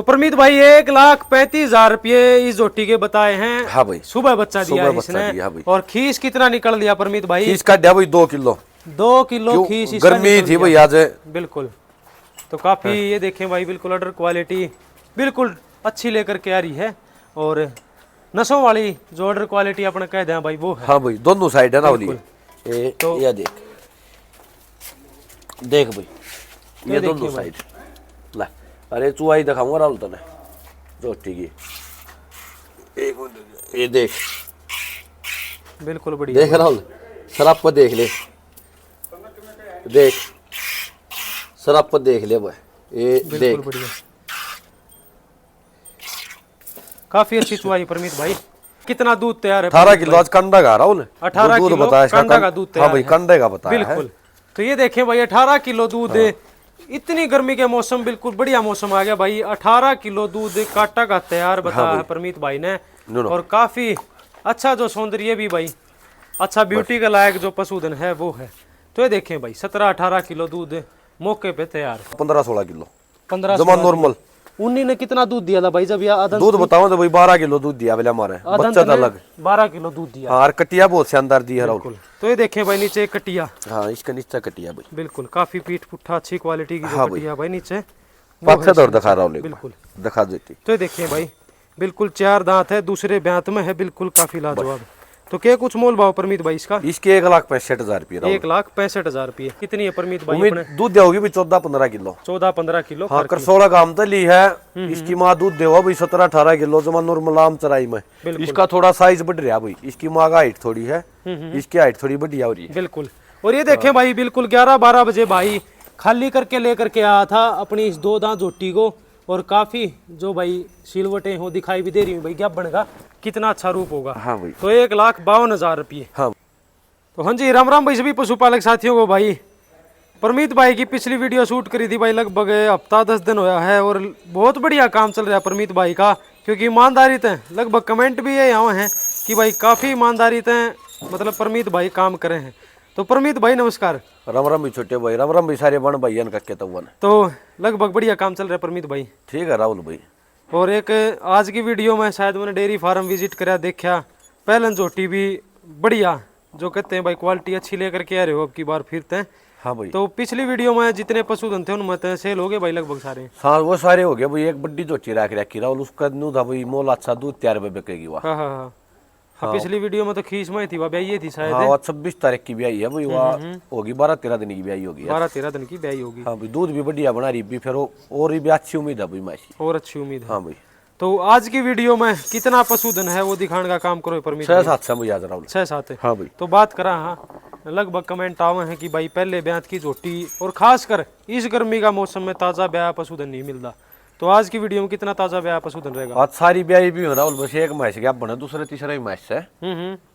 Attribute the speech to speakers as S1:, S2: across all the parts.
S1: तो परमीत भाई 1,35,000 रुपये इस जोटी के बताए हैं।
S2: हाँ भाई,
S1: सुबह बच्चा दिया है इसने।
S2: हाँ भाई।
S1: और खीस कितना निकल लिया परमीत भाई?
S2: खीस का दिया भाई 2 किलो।
S1: 2 किलो खीस इसका
S2: गर्मी थी भाई आज।
S1: बिल्कुल। तो काफी ये देखें भाई, बिल्कुल अडर क्वालिटी बिल्कुल अच्छी लेकर के आ रही है। और नसों वाली जो ऑर्डर क्वालिटी अपने कह दें भाई वो है।
S2: हाँ भाई, दोनों साइड है ना वाली।
S1: तो
S2: ये देख भाई, ये दोनों साइड। ला अरे चुवाई दिखाऊंगा राहुल तने जोटी की। एक मिनट, ये देख,
S1: बिल्कुल बढ़िया।
S2: देख राहुल, शराब पर देख ले, देख शराब पर देख ले भाई। ये देख,
S1: बढ़िया। काफी अच्छी चुवाई परमीत भाई। कितना दूध तैयार है?
S2: 18 किलो आज कंडा का राहुल।
S1: 18 किलो कंडा का दूध तैयार।
S2: हाँ भाई, कंडे का बताया
S1: बिल्कुल। तो ये देखें भाई 18 किलो दूध। इतनी गर्मी के मौसम, बिल्कुल बढ़िया मौसम आ गया भाई। 18 किलो दूध काटा का तैयार बताया है परमीत भाई ने। और काफी अच्छा जो सौंदर्य भी भाई, अच्छा ब्यूटी के लायक जो पशुधन है वो है। तो ये देखें भाई 17-18 किलो दूध मौके पे तैयार।
S2: 15-16 किलो
S1: 15
S2: जमा नॉर्मल।
S1: उन्हीं ने कितना दूध दिया था भाई जब यह
S2: दूध बताओ तो भाई 12 किलो दूध दिया बोले हमारे बच्चा था अलग।
S1: 12 किलो दूध दिया।
S2: हाँ, कटिया बहुत शानदार दी है राहुल।
S1: तो ये देखें भाई नीचे कटिया।
S2: हाँ, इसका नीचे कटिया भाई
S1: बिल्कुल काफी पीठ पुट्ठा अच्छी क्वालिटी की
S2: हाँ
S1: कटिया भाई नीचे।
S2: पाछे दौड़ दिखा रहा हूँ,
S1: बिल्कुल
S2: दिखा देती।
S1: तो ये देखिए भाई बिल्कुल 4 दांत है, दूसरे ब्यांत में है, बिल्कुल काफी लाजवाब। तो क्या कुछ मोल भाव परमीत भाई इसका?
S2: इसके 1,65,000 रुपये।
S1: 1,65,000 रुपये। कितनी है परमीत भाई?
S2: उम्मीद दूध देगी भी 14-15 किलो।
S1: 14-15 किलो।
S2: हाँ, करसोड़ा काम तो ली है। इसकी माँ दूध देगा भाई 17-18 किलो जमा नॉर्मल आम चराई में। इसका थोड़ा साइज बढ़ रहा भाई। इसकी माँ का हाइट थोड़ी है, इसकी हाइट थोड़ी बढ़िया हो रही है।
S1: बिल्कुल। और ये देखें भाई बिल्कुल 11-12 बजे भाई खाली करके लेकर के आया था अपनी इस 2 दांत जोटी को। और काफी जो भाई सिलवटें हो दिखाई भी दे रही हूँ भाई, क्या बनेगा, कितना अच्छा रूप होगा।
S2: हाँ भाई।
S1: तो 1,52,000 रुपये।
S2: हाँ
S1: तो हाँ जी, राम राम भाई सभी पशुपालक साथियों को। भाई परमीत भाई की पिछली वीडियो शूट करी थी भाई, लगभग हफ्ता 10 दिन होया है। और बहुत बढ़िया काम चल रहा है परमीत भाई का, क्योंकि ईमानदारी थे। लगभग कमेंट भी ये यहाँ हैं कि भाई काफ़ी ईमानदारी थे, मतलब परमीत भाई काम करे हैं। तो परमीत भाई नमस्कार।
S2: राम राम भी छोटे भाई, राम राम भी सारे बन भाई का कहता हुआ।
S1: तो लगभग बढ़िया काम चल रहा है परमीत भाई।
S2: ठीक है राहुल भाई। और
S1: एक आज की वीडियो में शायद मैंने डेयरी फार्म विजिट करा, देखा पहलन झोटी भी बढ़िया, जो कहते हैं भाई क्वालिटी अच्छी लेकर के आ रहे हो अब की बार फिरते हैं।
S2: हाँ भाई।
S1: तो पिछली वीडियो में जितने पशुधन थे उनमें सेल हो गए भाई लगभग सारे।
S2: हाँ, वो सारे हो गए भाई। एक बड्डी झोटी रख रखी राहुल, उसका नू था भाई मोल अच्छा दूध 4 रुपये बिकेगी वहाँ।
S1: हाँ हाँ हाँ। हाँ, पिछली वीडियो में तो खींच में थी, वह ब्याई थी शायद।
S2: हाँ, 26 तारीख की ब्याई है भाई, वहाँ होगी 12-13 दिन की ब्याई होगी।
S1: 12-13 दिन की ब्याई होगी।
S2: हाँ भाई, दूध भी बढ़िया बना रही भी, फिर और भी अच्छी उम्मीद है भाई मासी।
S1: और अच्छी उम्मीद है।
S2: हाँ भाई।
S1: तो आज की वीडियो में कितना पशुधन है वो दिखाने का काम करो परमीत।
S2: 6-7 से मुझे याद राहुल।
S1: 6-7 है।
S2: हाँ भाई।
S1: तो बात करा, हाँ लगभग कमेंट आवे हैं कि भाई पहले ब्यात की झोटी, और खासकर इस गर्मी का मौसम में ताज़ा ब्याह पशुधन नहीं मिलता। तो आज की वीडियो में कितना ताज़ा ब्याह पशुधन रहेगा?
S2: आज सारी ब्याई भी हो राहुल, बस एक मैच गया बना, दूसरे तीसरा ही मैच है।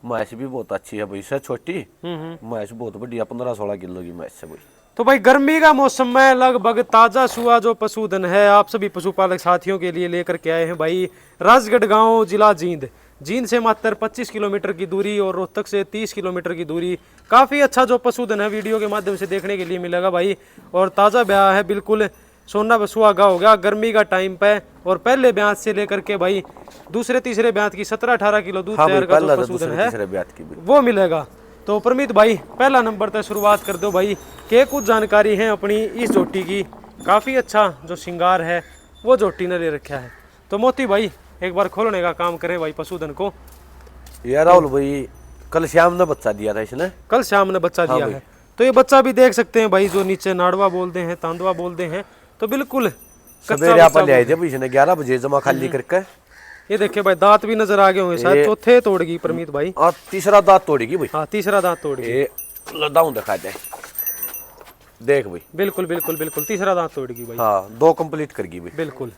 S2: मैच भी बहुत अच्छी है भाई, से छोटी मैच बहुत बढ़िया 15-16 किलो की मैच है भाई।
S1: तो भाई गर्मी का मौसम में लगभग ताज़ा सुआ जो पशुधन है आप सभी पशुपालक साथियों के लिए लेकर के आए हैं भाई। राजगढ़ गांव, जिला जींद। जींद से मात्र 25 किलोमीटर की दूरी और रोहतक से 30 किलोमीटर की दूरी। काफ़ी अच्छा जो पशुधन है वीडियो के माध्यम से देखने के लिए मिलेगा भाई। और ताज़ा ब्याह है, बिल्कुल सोना सुहागा हो गया गर्मी का टाइम पे। और पहले ब्यात से लेकर के भाई दूसरे तीसरे ब्यात की 17-18 किलो दूध तैयार का जो पशुधन है वो मिलेगा। तो परमीत भाई पहला नंबर तक शुरुआत कर दो भाई, के कुछ जानकारी है अपनी इस जोटी की। काफ़ी अच्छा जो श्रृंगार है वो जोटी ने ले रखा है। तो मोती भाई एक बार खोलने का काम करें भाई पशुधन को।
S2: यार राहुल भाई, कल शाम ने बच्चा दिया था इसने।
S1: कल शाम ने बच्चा दिया है। तो ये बच्चा भी देख सकते हैं भाई, जो नीचे नाड़वा बोलते हैं, तांदवा बोलते हैं। तो बिल्कुल
S2: सवेरे आप ले आए थे भाई इसने 11 बजे जमा खाली करके।
S1: ये देखिए भाई दांत भी नजर आ गए होंगे शायद, चौथे तोड़गी परमीत भाई।
S2: और तीसरा दांत तोड़ेगी भाई।
S1: हाँ, तीसरा दांत तोड़गी।
S2: ये लदाऊं दिखा दे, देख भाई।
S1: बिल्कुल बिल्कुल बिल्कुल तीसरा दांत तोड़गी भाई।
S2: हाँ, 2 कंप्लीट करगी भाई।
S1: बिल्कुल।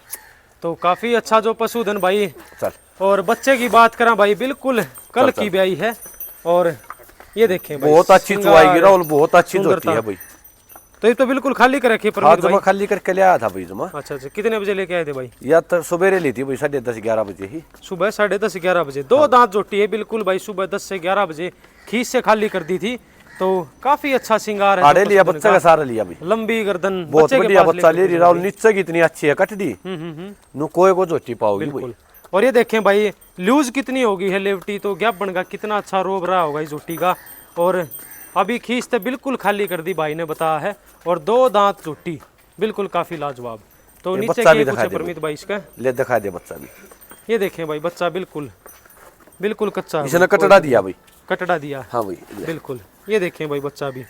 S1: तो काफी अच्छा जो पशुधन भाई।
S2: चल।
S1: और बच्चे की बात करा भाई, बिल्कुल कल की ब्याई है। और ये देखें भाई
S2: बहुत अच्छी चुवाई की राहुल, बहुत अच्छी जोटी है भाई।
S1: तो ये तो बिल्कुल खाली कर रखी
S2: परमीत भाई। खाली करके ले आया था भाई जमा।
S1: अच्छा अच्छा, कितने बजे लेके आए थे भाई?
S2: या तो सवेरे ली थी भाई 10:30-11 बजे ही।
S1: सुबह 10:30-11 बजे 2 दांत जोटी है बिल्कुल भाई। सुबह 10 से 11 बजे खींच से खाली कर दी थी। तो काफी अच्छा श्रृंगार है।
S2: आड़े लिया बच्चा का सारा लिया भाई,
S1: लंबी गर्दन,
S2: बहुत
S1: बच्चे के
S2: बढ़िया
S1: पास
S2: बच्चा
S1: लेके
S2: ले रही राहुल। नीचे की इतनी अच्छी है कटड़ी, नु कोई को जोटी पाओगी भाई।
S1: बिल्कुल। और ये देखें भाई लूज कितनी होगी है लेवटी, तो गैप बन गया, कितना अच्छा रोब रहा होगा इस झोटी का। और अभी खींचते बिल्कुल खाली कर दी भाई ने बताया है। और 2 दांत झोटी बिल्कुल काफी लाजवाब। तो नीचे
S2: बच्चा
S1: के
S2: भी
S1: कुछ
S2: दिखा
S1: है
S2: दे
S1: परमित भाई इसका,
S2: ले दिखा दे बच्चा भी।
S1: ये देखें भाई बच्चा बिल्कुल बिल्कुल कच्चा है
S2: इसने
S1: भाई,
S2: कटड़ा दिया भाई,
S1: कटड़ा दिया।
S2: हाँ भाई
S1: बिल्कुल। ये देखें भाई बच्चा भी।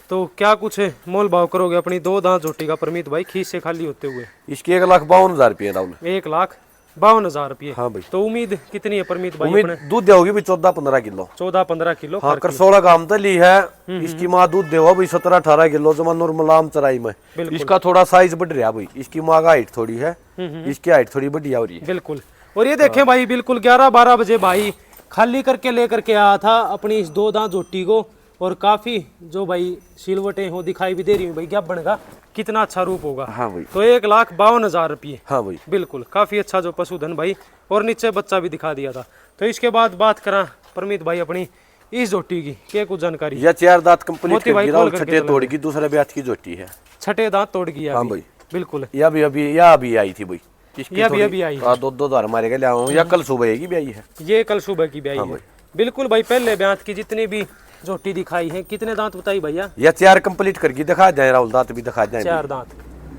S1: तो क्या कुछ मोल भाव करोगे अपनी 2 दांत झोटी का परमित भाई खींच से खाली होते हुए?
S2: इसकी 1,52,000 रुपये राहुल।
S1: 1,52,000 रुपये।
S2: हाँ भाई।
S1: तो उम्मीद कितनी है परमित भाई?
S2: उम्मीद दूध देगी भी 14-15 किलो।
S1: 14-15 किलो।
S2: हाँ करसोड़ा गांव तो ली है। इसकी माँ दूध देगा भाई 17-18 किलो जमा नूरमलाम चराई में। इसका थोड़ा साइज बढ़ रहा भाई, इसकी माँ का हाइट थोड़ी है, इसकी हाइट थोड़ी बढ़िया हो रही है।
S1: बिल्कुल। और ये देखें भाई बिल्कुल 11-12 बजे भाई खाली करके लेकर के आया था अपनी इस 2 दांत झोटी को। और काफी जो भाई सिलवटें हो दिखाई भी दे रही हूँ भाई, क्या बनेगा, कितना अच्छा रूप होगा।
S2: हाँ भाई।
S1: तो 1,52,000 रुपये।
S2: हाँ भाई
S1: बिल्कुल काफी अच्छा जो पशुधन भाई। और नीचे बच्चा भी दिखा दिया था। तो इसके बाद बात करा परमित भाई अपनी इस झोटी की क्या कुछ जानकारी?
S2: यह 4 दांत कंप्लीट
S1: मोती भाई
S2: कर
S1: खोल
S2: गिरा,
S1: करके
S2: छठे
S1: चला
S2: तोड़ की दूसरे ब्याज की जोटी है।
S1: 6 दांत तोड़ गया।
S2: हाँ भाई।
S1: बिल्कुल।
S2: या अभी आई थी भाई,
S1: ये अभी आई है।
S2: 2 दार मारे गए आऊँ, या कल सुबह की भी आई है।
S1: ये कल सुबह की ब्याई है। बिल्कुल भाई। पहले ब्यात की जितनी भी झोटी दिखाई है, कितने दांत बताई भैया?
S2: या 4 कंप्लीट करके दिखा जाए राहुल, दांत भी दिखा जाए।
S1: 4 दांत।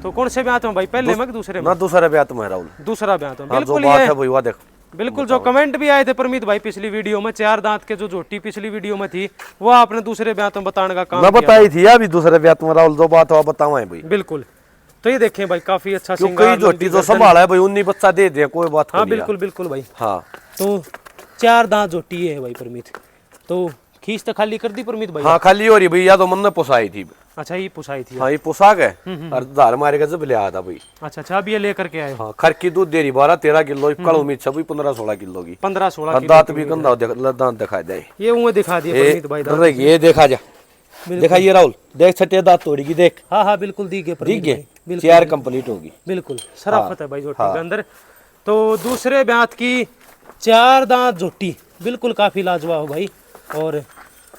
S1: तो कौन से ब्यात में भाई, पहले में कि दूसरे में?
S2: ना दूसरा ब्यात में राहुल,
S1: दूसरा ब्यात में।
S2: हाँ, जो
S1: बिल्कुल
S2: बात
S1: ये
S2: है भाई वह देख।
S1: बिल्कुल जो कमेंट भी आए थे परमित भाई पिछली वीडियो में, 4 दांत के जो झोटी पिछली वीडियो में थी वो आपने दूसरे ब्यात में बताने का काम
S2: मैं
S1: किया।
S2: बताई थी अभी दूसरे ब्यात में राहुल, जो बात है बताओ भाई।
S1: बिल्कुल। तो ये देखें भाई काफी अच्छा
S2: क्योंकि
S1: श्रृंगार,
S2: झोटी जो संभाला है भाई उन्हीं बच्चा दे दे, कोई बात
S1: हाँ
S2: नहीं।
S1: बिल्कुल बिल्कुल भाई।
S2: हाँ
S1: तो 4 दांत झोटी है भाई परमित। तो खींच तो खाली कर दी परमित भाई?
S2: हाँ खाली हो रही भाई, या तो मन ने पोसाई थी।
S1: अच्छा ये पुसाई थी।
S2: हाँ ये पोसाक है और धार मारे का जब ले आया था भाई।
S1: अच्छा अब ये लेकर के आए?
S2: हाँ खर की दूध दे रही 12-13 किलो, कल उम्मीद से 15-16 किलो की।
S1: 15-16
S2: और दांत भी गंदा दांत दिखा दे।
S1: ये उन्हें दिखा दिया परमित भाई दांत।
S2: ये देखा जा, देखा ये राहुल देख, छठे दांत तोड़ी की देख।
S1: हाँ हाँ बिल्कुल दिख गए
S2: दिख गए, 4 कंप्लीट होगी।
S1: बिल्कुल शराफत है भाई झोटी के अंदर। तो दूसरे ब्यात की 4 दांत झोटी बिल्कुल काफी लाजवाब भाई। और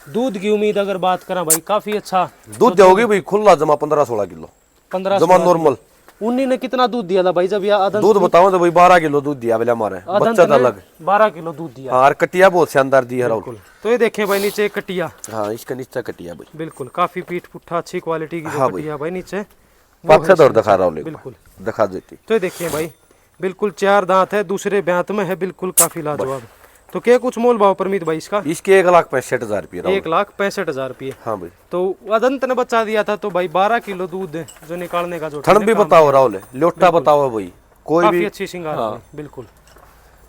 S1: दूध की उम्मीद अगर बात करें भाई काफी अच्छा
S2: दूध दोगी भाई, खुला जमा 15-16 किलो,
S1: 15
S2: जमा नॉर्मल।
S1: उन्हीं ने कितना दूध दिया था भाई जब यह आदन?
S2: दूध बताओ तो भाई 12 किलो दूध दिया बोले हमारे बच्चा था अलग।
S1: 12 किलो दूध दिया।
S2: हाँ और कटिया बहुत शानदार दी है राहुल।
S1: तो ये देखें भाई नीचे कटिया।
S2: हाँ इसका नीचे कटिया भाई
S1: बिल्कुल काफी पीठ पुट्ठा अच्छी क्वालिटी की जो
S2: हाँ
S1: कटिया भाई नीचे
S2: पक्का दौड़ दिखा राहुल,
S1: बिल्कुल
S2: दिखा देती।
S1: तो ये देखिए भाई बिल्कुल 4 दांत है, दूसरे ब्यात में है, बिल्कुल काफी लाजवाब। तो क्या कुछ मोल भाव परमित भाई इसका?
S2: इसके 1,65,000 रुपये।
S1: 1,65,000 रुपये।
S2: हाँ भाई।
S1: तो अदंत ने बच्चा दिया था तो भाई 12 किलो दूध जो निकालने का जो
S2: ठंड भी बताओ राहुल, लोटा बताओ भाई, कोई
S1: काफी
S2: भी
S1: अच्छी श्रृंगार है, बिल्कुल।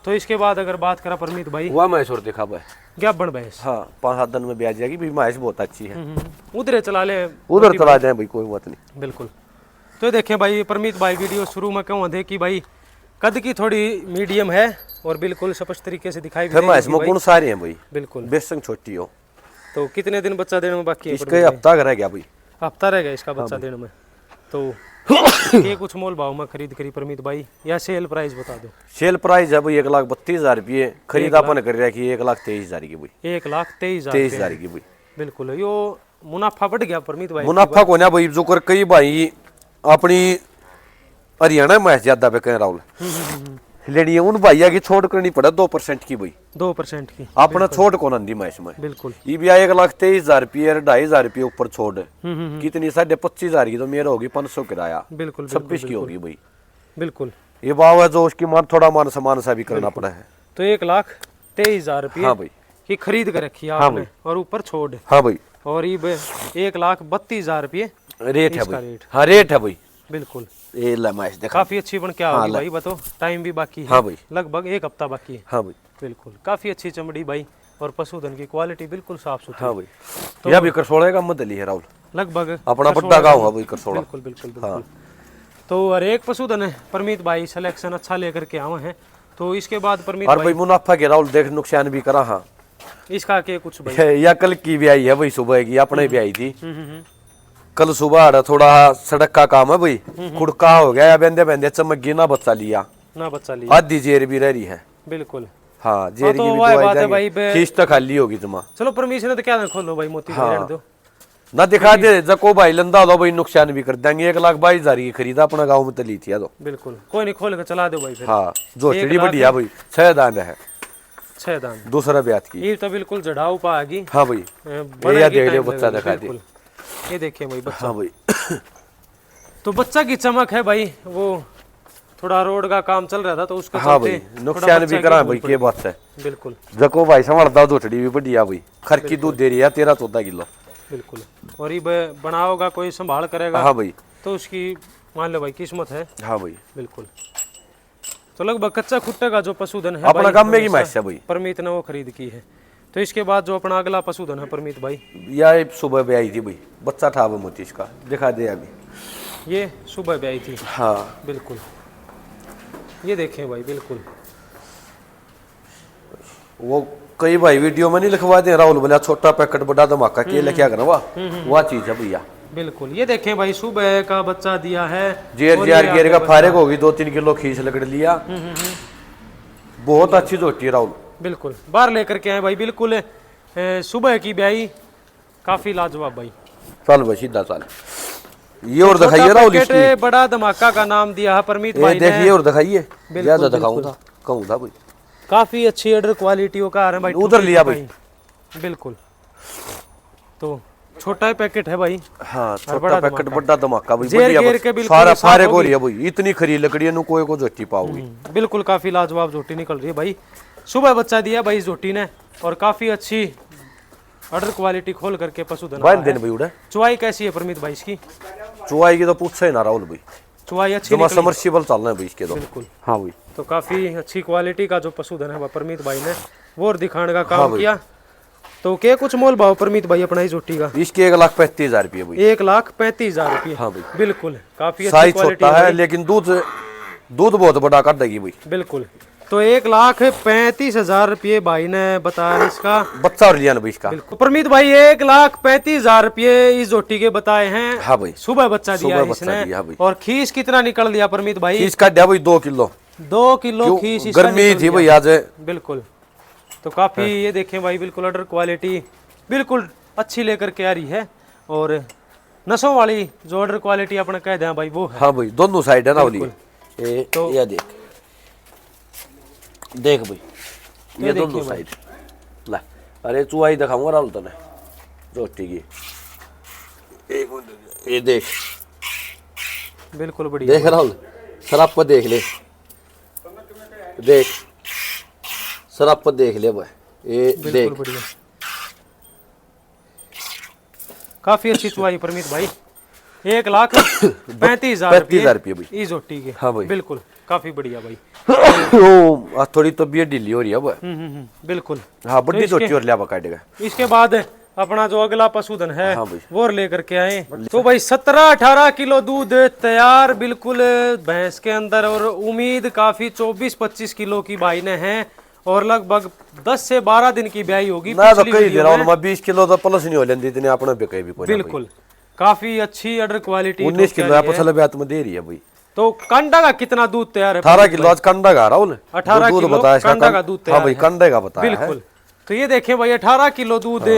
S1: तो इसके बाद अगर बात करा परमित भाई,
S2: वह मैसूर दिखा भाई।
S1: क्या बन भैंस?
S2: हाँ 5-7 दिन में ब्याज जाएगी भाई, मैच बहुत अच्छी है।
S1: उधर चला ले,
S2: उधर चला जाए भाई, कोई बात नहीं।
S1: बिल्कुल। तो देखें भाई परमित भाई वीडियो शुरू में क्यों थे कि भाई कद की थोड़ी मीडियम है और बिल्कुल स्पष्ट तरीके से दिखाई भी
S2: मैच में गुण सारे हैं भाई,
S1: बिल्कुल
S2: बेसंग छोटी हो।
S1: तो कितने दिन बच्चा देने में बाकी है?
S2: इसका हफ्ता रह गया भाई,
S1: हफ्ता रह गया इसका बच्चा देने में। तो ये कुछ मोल भाव में खरीद करी परमित भाई, या सेल प्राइस बता दो?
S2: सेल प्राइस है भाई 1,32,000 रुपये, खरीद अपन कर रहा है 1,23,000 की भाई।
S1: 1,23,000
S2: की भाई।
S1: बिल्कुल। यो मुनाफा बढ़ गया परमित भाई?
S2: मुनाफा को ना भाई, जो कर कई भाई अपनी हरियाणा मैच ज्यादा पे कह राहुल लेनी है, उन भैया की छोड़ करनी पड़े 2% की भाई,
S1: 2% की
S2: अपना छोड़ कौन आंदी मैच में।
S1: बिल्कुल।
S2: ये भी 1,23,000 रुपये, 2,500 रुपये ऊपर छोड़ कितनी 25,500 की तो मेरा होगी 500 किराया,
S1: बिल्कुल
S2: 26 की होगी भाई।
S1: बिल्कुल।
S2: ये भाव है जो उसकी मान थोड़ा मान सम्मान सा भी करना पड़ा है।
S1: तो 1,23,000 रुपये
S2: हाँ भाई
S1: की खरीद कर रखी है आपने और ऊपर छोड़।
S2: हाँ भाई।
S1: और ये 1,32,000 रुपये
S2: रेट है
S1: इसका
S2: भाई।
S1: रेट।
S2: हाँ रेट है भाई।
S1: बिल्कुल।
S2: ये ले मैच देखा,
S1: काफी अच्छी बन क्या होगी भाई बताओ? टाइम भी बाकी है।
S2: हाँ भाई।
S1: लगभग 1 हफ्ता बाकी है।
S2: हाँ भाई।
S1: बिल्कुल। काफी अच्छी चमड़ी भाई और पशुधन की क्वालिटी बिल्कुल साफ सुथरी।
S2: हाँ भाई। तो यह भी करसोड़ा का मदली है राहुल,
S1: लगभग
S2: अपना बड़ा गाँव है भाई करसोड़ा।
S1: बिल्कुल बिल्कुल बिल्कुल। तो हर एक पशुधन है परमित भाई सिलेक्शन अच्छा लेकर के आए हैं। तो इसके बाद परमित
S2: और भाई मुनाफा के राहुल देख नुकसान भी करा। हाँ
S1: इसका के कुछ भाई?
S2: या कल की भी आई है भाई, सुबह की अपने भी आई थी कल सुबह। थोड़ा सड़क का काम है भाई, खुड़का हो गया, बेंदे बेंदे चमक गई ना, बच्चा लिया
S1: ना, बच्चा लिया,
S2: आधी जेर भी रह रही है।
S1: बिल्कुल।
S2: हाँ जेरी
S1: तो
S2: की भी
S1: वही
S2: दवाई
S1: बात है
S2: देंगे।
S1: भाई
S2: खींच तो खाली होगी जमा
S1: चलो परमिशन है तो क्या ना खोलो भाई मोती
S2: हाँ।
S1: रहने दो।
S2: ना दिखा दे जको भाई लंदा लो भाई नुकसान भी कर देंगे 1,22,000 की खरीदा अपना गाँव में तो ली थी तो
S1: बिल्कुल कोई नहीं खोल के चला दो भाई फिर।
S2: हाँ जोटी
S1: 1,00,000
S2: बढ़िया भाई 6 दान है
S1: 6 दान
S2: दूसरा ब्याज की
S1: ये तो बिल्कुल जड़ाऊ पाएगी।
S2: हाँ भाई
S1: बड़ा
S2: देख लियो बच्चा दिखा दे
S1: ये देखिए भाई बच्चा।
S2: हाँ भाई
S1: तो बच्चा की चमक है भाई वो थोड़ा रोड का काम चल रहा था तो उसको
S2: हाँ
S1: चलते
S2: भाई
S1: थोड़ा
S2: नुकसान
S1: बच्चा
S2: भी
S1: की
S2: करा
S1: भूल
S2: भाई
S1: पड़ी।
S2: के बात है
S1: बिल्कुल
S2: जको भाई संभालता जोटड़ी भी बढ़िया भाई खर की दूध दे रही है 13-14 किलो।
S1: बिल्कुल और ये बनाओगा कोई संभाल करेगा
S2: हाँ भाई
S1: तो उसकी मान लो भाई किस्मत है।
S2: हाँ भाई
S1: बिल्कुल तो लगभग कच्चा खुट्टे का जो पशुधन है
S2: अपना
S1: भाई,
S2: काम में की
S1: हमेशा
S2: मैच है भाई
S1: परमीत ने वो खरीद की है। तो इसके बाद जो अपना अगला पशुधन है परमीत भाई
S2: या सुबह भी आई थी भाई बच्चा था वो मोती इसका दिखा दे अभी
S1: ये सुबह भी आई थी।
S2: हाँ
S1: बिल्कुल ये देखें भाई बिल्कुल
S2: वो कई भाई वीडियो में नहीं लिखवा दे राहुल बोला छोटा पैकेट बड़ा धमाका के लिखा कर वाह चीज है भैया।
S1: बिल्कुल ये देखें भाई सुबह का बच्चा दिया है
S2: जेर
S1: और
S2: जार
S1: ये
S2: गेर का
S1: आगे
S2: फारेग होगी 2-3 किलो खींच लगड़ लिया बहुत अच्छी जोटी है राहुल।
S1: बिल्कुल बाहर लेकर के आए भाई बिल्कुल सुबह की ब्याई काफी लाजवाब भाई।
S2: चल भाई सीधा चल ये और
S1: छोटा
S2: दिखाइए राहुल
S1: पैकेट
S2: इसकी
S1: बड़ा धमाका का नाम दिया है परमीत
S2: ये
S1: भाई ने।
S2: देखिए और दिखाइए
S1: बिल्कुल,
S2: ज्यादा दिखाऊं
S1: बिल्कुल।
S2: था कहूं था भाई
S1: काफी अच्छी ऑर्डर क्वालिटी का आ रहा है भाई
S2: उधर लिया भाई।
S1: बिल्कुल तो छोटा ही पैकेट है भाई।
S2: हाँ छोटा
S1: बड़ा
S2: पैकेट बड़ा धमाका भाई
S1: जेर
S2: बढ़िया
S1: गेर
S2: बस
S1: के बिल्कुल
S2: सारा
S1: साफ
S2: फारेग हो
S1: होगी।
S2: रही है भाई इतनी खरी लकड़ी है कोई को जोटी पाओगी।
S1: बिल्कुल काफी लाजवाब जोटी निकल रही है भाई सुबह बच्चा दिया भाई इस जोटी ने और काफी अच्छी ऑर्डर क्वालिटी खोल करके पशुधन
S2: बांध देने भाई उड़ा
S1: चुवाई कैसी है परमीत भाई इसकी
S2: चुवाई की तो पूछे ना राहुल भाई
S1: चुवाई अच्छी
S2: जमा
S1: निकली।
S2: समर्सिबल चलना है भाई इसके तो
S1: बिल्कुल
S2: हाँ भाई
S1: तो काफी अच्छी क्वालिटी का जो पशुधन है वह परमीत भाई ने वो और दिखाने का काम किया। तो क्या कुछ मोल भाव परमीत भाई अपना इस जोटी का
S2: इसके 1,35,000 रुपये भाई
S1: 1,35,000 रुपये।
S2: हाँ भाई
S1: बिल्कुल काफी अच्छी
S2: साइज
S1: क्वालिटी
S2: छोटा है लेकिन दूध दूध बहुत बड़ा कर देगी भाई।
S1: बिल्कुल तो 1,35,000 रुपये भाई ने बताया इसका
S2: बच्चा और लिया ना भाई इसका
S1: बिल्कुल परमीत भाई 1,35,000 रुपये इस जोटी के बताए हैं।
S2: हाँ भाई
S1: सुबह बच्चा दिया
S2: सुबह
S1: है
S2: बच्चा
S1: इसने
S2: दिया भाई।
S1: और खीस कितना निकल दिया परमीत भाई
S2: इसका दिया भाई 2 किलो
S1: 2 किलो खीस इसका
S2: गर्मी
S1: निकल
S2: थी
S1: दिया।
S2: भाई आज
S1: बिल्कुल तो काफी ये देखें भाई बिल्कुल ऑर्डर क्वालिटी बिल्कुल अच्छी लेकर के आ रही है और नसों वाली जो ऑर्डर क्वालिटी अपने कह दें भाई वो है।
S2: हाँ भाई दोनों साइड है ना वाली
S1: तो
S2: ये देख भाई ये
S1: देखिए
S2: दोनों साइड ला अरे चुवाई दिखाऊंगा राहुल तने रोटी की ये देख
S1: बिल्कुल बढ़िया
S2: देख राहुल शराब पर देख ले देख शराब पर देख ले भाई ये
S1: बिल्कुल
S2: देख
S1: बढ़िया काफी अच्छी चुवाई परमीत भाई 1,35,000
S2: रुपये भाई
S1: इस जोटी के।
S2: हाँ भाई।
S1: बिल्कुल काफी बढ़िया भाई।
S2: आज थोड़ी तबीयत ढीली हो रही है भाई
S1: बिल्कुल
S2: हाँ बड़ी जोटी और लिया काटेगा।
S1: इसके बाद अपना जो अगला पशुधन है
S2: हाँ भाई।
S1: वो लेकर के आए तो भाई 17-18 किलो दूध तैयार बिल्कुल भैंस के अंदर और उम्मीद काफी 24-25 किलो की भाई ने है और लगभग 10 से 12 दिन की ब्याई होगी
S2: ना तो
S1: पिछली
S2: कई
S1: वीडियो
S2: दे
S1: में।
S2: रहा 20 किलो तो प्लस नहीं हो लेंदी इतने अपने पे कहीं भी कोई
S1: बिल्कुल काफी अच्छी ऑर्डर क्वालिटी
S2: 19 किलो है फसल ब्यात में दे रही है भाई।
S1: तो कांडा का कितना दूध तैयार है
S2: 18 किलो आज कंडा का राहुल
S1: 18
S2: दूध
S1: किलो
S2: बताया इसका
S1: कांडा का दूध
S2: हाँ भाई
S1: तैयार है।
S2: कंडे का बताया है।
S1: बिल्कुल तो ये देखें भाई 18 किलो दूध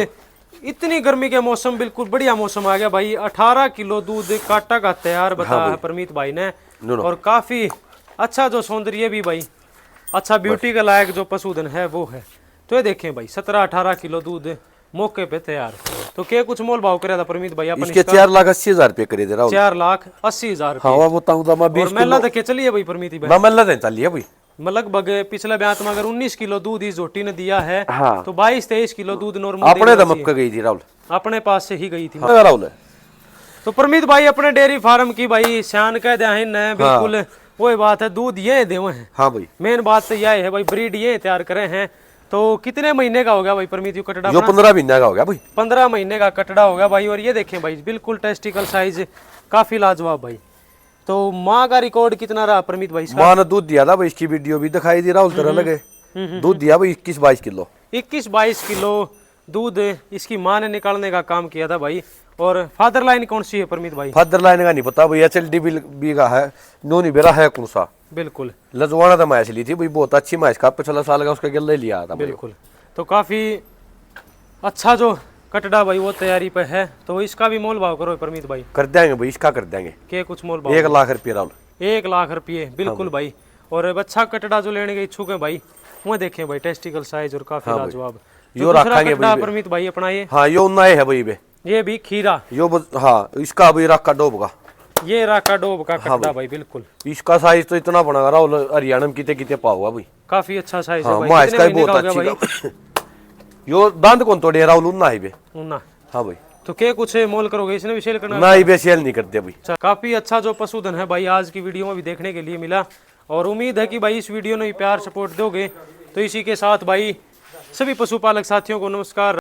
S1: इतनी गर्मी के मौसम बिल्कुल बढ़िया मौसम आ गया भाई 18 किलो दूध काटा का तैयार बताया है परमीत भाई ने और काफी अच्छा जो सौंदर्य भी भाई अच्छा ब्यूटी के लायक जो पशुधन है वो है। तो ये देखें भाई 17-18 किलो दूध मौके पे तैयार। तो क्या कुछ मोल भाव करे था परमीत भाई अपन
S2: इसके 4,80,000 रुपये करे दे राहुल
S1: 4,80,000
S2: हाँ वो बताऊँ तो मैं 20
S1: और मेला देखे चलिए भाई परमीत भाई
S2: मैं मल्ला दिन चलिए भाई
S1: लगभग पिछले ब्यात में अगर 19 किलो दूध इस जोटी ने दिया है
S2: हाँ।
S1: तो 22-23 किलो दूध नॉर्मल
S2: अपने दमक के गई थी राहुल
S1: अपने पास से ही गई थी।
S2: राहुल
S1: तो परमीत भाई अपने डेयरी फार्म की भाई सियान कह दे हैं बिल्कुल वही बात है दूध ये देवे हैं।
S2: हाँ भाई
S1: मेन बात तो यह है भाई ब्रीड ये तैयार करे हैं। तो कितने महीने का हो गया भाई परमीत कटड़ा
S2: जो 15 महीने का हो गया भाई
S1: 15 महीने का कटड़ा हो गया भाई। और ये देखें भाई बिल्कुल टेस्टिकल साइज काफी लाजवाब भाई। तो माँ का रिकॉर्ड कितना रहा परमीत भाई इसका?
S2: माँ ने दूध दिया था भाई इसकी वीडियो भी दिखाई दी राहुल तरह लगे दूध दिया भाई 21-22 किलो
S1: 21-22 किलो दूध इसकी माँ ने निकालने का काम किया था भाई। और फादर लाइन कौन सी है परमीत भाई?
S2: फादर लाइन का नहीं पता भाई, HLD बी का है, नोनी बेरा है कौन सा।
S1: बिल्कुल
S2: लजवाना था मैच ली थी भाई, बहुत अच्छी मैच का, 15 साल का उसका गिल्ला लिया था भाई।
S1: बिल्कुल। तो काफी अच्छा जो कटड़ा भाई वो तैयारी पे है, तो इसका भी मोल भाव करो परमीत भाई।
S2: कर देंगे भाई, इसका कर देंगे
S1: के कुछ मोल भाव?
S2: 1 लाख रुपये राहुल।
S1: 1 लाख रुपये बिल्कुल भाई। और बच्चा कटड़ा जो लेने के इच्छुक है भाई, वो देखें भाई, टेस्टिकल साइज और काफी लाजवाब।
S2: यो रखेंगे भाई
S1: परमीत भाई अपना ये।
S2: हाँ यो नए है भाई बे,
S1: ये भी खीरा।
S2: यो हाँ इसका भी रखा डोब का,
S1: ये राका डोब का कटड़ा भाई बिल्कुल।
S2: इसका साइज तो इतना बना राहुल, हरियाणा में किते किते पाओगा भाई,
S1: काफी अच्छा साइज है
S2: हाँ
S1: भाई।
S2: माँ
S1: कितने
S2: इसका
S1: महीने
S2: बहुत
S1: का हो गया
S2: अच्छी यो दांत कौन तोड़े राहुल उन्ना ही बे।
S1: उन्ना।
S2: हाँ भाई,
S1: तो क्या कुछ मोल करोगे, इसने भी सेल करना?
S2: ना ही बे सेल नहीं करते भाई।
S1: अच्छा, काफी अच्छा जो पशुधन है भाई आज की वीडियो में भी देखने के लिए मिला, और उम्मीद है कि भाई इस वीडियो में भी प्यार सपोर्ट दोगे। तो इसी के साथ भाई सभी पशुपालक साथियों को नमस्कार।